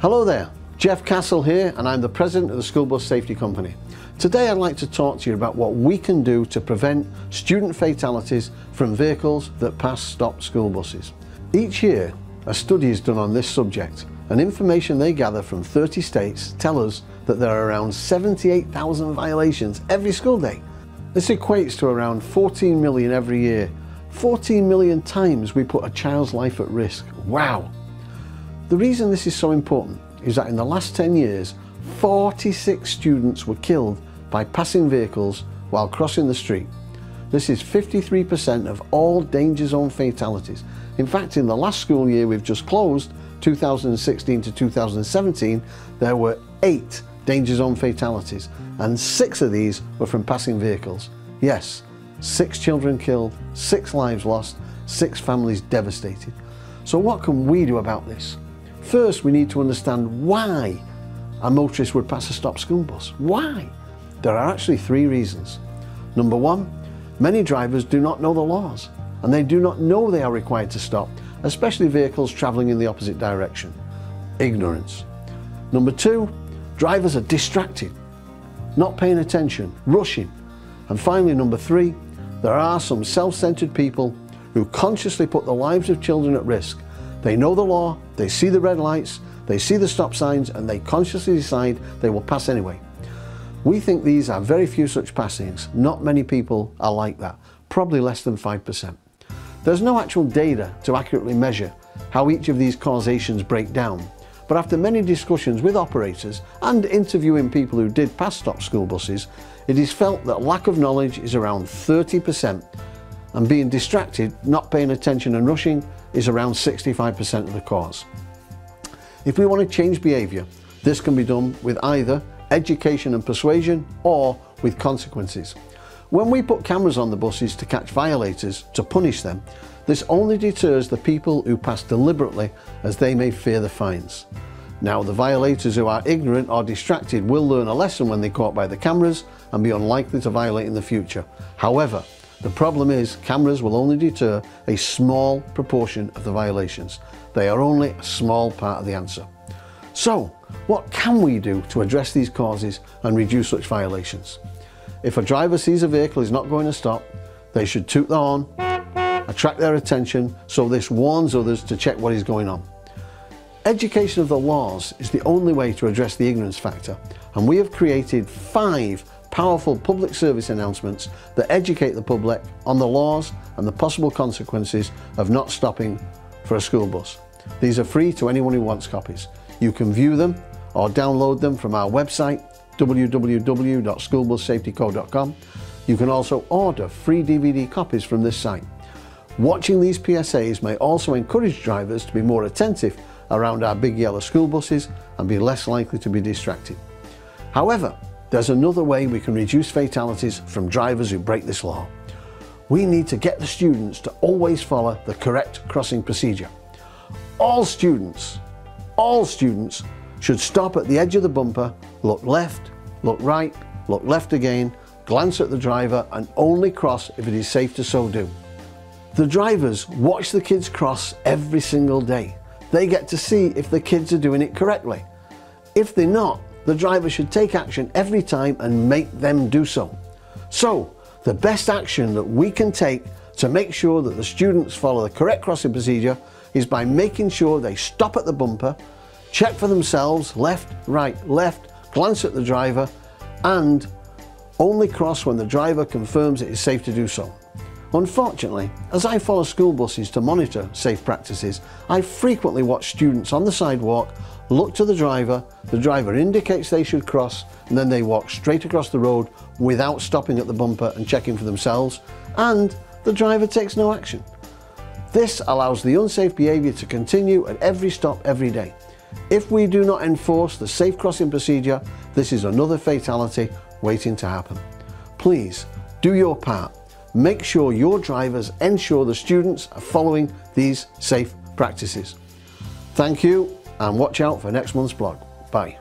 Hello there, Jeff Castle here, and I'm the president of the School Bus Safety Company. Today I'd like to talk to you about what we can do to prevent student fatalities from vehicles that pass stopped school buses. Each year a study is done on this subject, and information they gather from 30 states tell us that there are around 78,000 violations every school day. This equates to around 14 million every year. 14 million times we put a child's life at risk. Wow! The reason this is so important is that in the last 10 years, 46 students were killed by passing vehicles while crossing the street. This is 53% of all danger zone fatalities. In fact, in the last school year we've just closed, 2016 to 2017, there were 8 danger zone fatalities, and 6 of these were from passing vehicles. Yes, 6 children killed, 6 lives lost, 6 families devastated. So what can we do about this? First, we need to understand why a motorist would pass a stopped school bus. Why? There are actually 3 reasons. Number 1, many drivers do not know the laws, and they do not know they are required to stop, especially vehicles travelling in the opposite direction. Ignorance. Number 2, drivers are distracted, not paying attention, rushing. And finally, number 3, there are some self-centered people who consciously put the lives of children at risk. They know the law, they see the red lights, they see the stop signs, and they consciously decide they will pass anyway. We think these are very few such passings. Not many people are like that, probably less than 5%. There's no actual data to accurately measure how each of these causations break down, but after many discussions with operators and interviewing people who did pass stopped school buses, it is felt that lack of knowledge is around 30%, and being distracted, not paying attention and rushing is around 65% of the cause. If we want to change behaviour, this can be done with either education and persuasion or with consequences. When we put cameras on the buses to catch violators, to punish them, this only deters the people who pass deliberately, as they may fear the fines. Now, the violators who are ignorant or distracted will learn a lesson when they're caught by the cameras and be unlikely to violate in the future. However, the problem is cameras will only deter a small proportion of the violations. They are only a small part of the answer. So, what can we do to address these causes and reduce such violations? If a driver sees a vehicle is not going to stop, they should toot the horn, attract their attention, so this warns others to check what is going on. Education of the laws is the only way to address the ignorance factor, and we have created 5 powerful public service announcements that educate the public on the laws and the possible consequences of not stopping for a school bus. These are free to anyone who wants copies. You can view them or download them from our website, www.schoolbussafetyco.com. You can also order free DVD copies from this site. Watching these PSAs may also encourage drivers to be more attentive around our big yellow school buses and be less likely to be distracted. However, there's another way we can reduce fatalities from drivers who break this law. We need to get the students to always follow the correct crossing procedure. All students should stop at the edge of the bumper, look left, look right, look left again, glance at the driver, and only cross if it is safe to so do. The drivers watch the kids cross every single day. They get to see if the kids are doing it correctly. If they're not, the driver should take action every time and make them do so. So, the best action that we can take to make sure that the students follow the correct crossing procedure is by making sure they stop at the bumper, check for themselves, left, right, left, glance at the driver, and only cross when the driver confirms it is safe to do so. Unfortunately, as I follow school buses to monitor safe practices, I frequently watch students on the sidewalk look to the driver indicates they should cross, and then they walk straight across the road without stopping at the bumper and checking for themselves, and the driver takes no action. This allows the unsafe behaviour to continue at every stop every day. If we do not enforce the safe crossing procedure, this is another fatality waiting to happen. Please do your part. Make sure your drivers ensure the students are following these safe practices. Thank you, and watch out for next month's blog. Bye.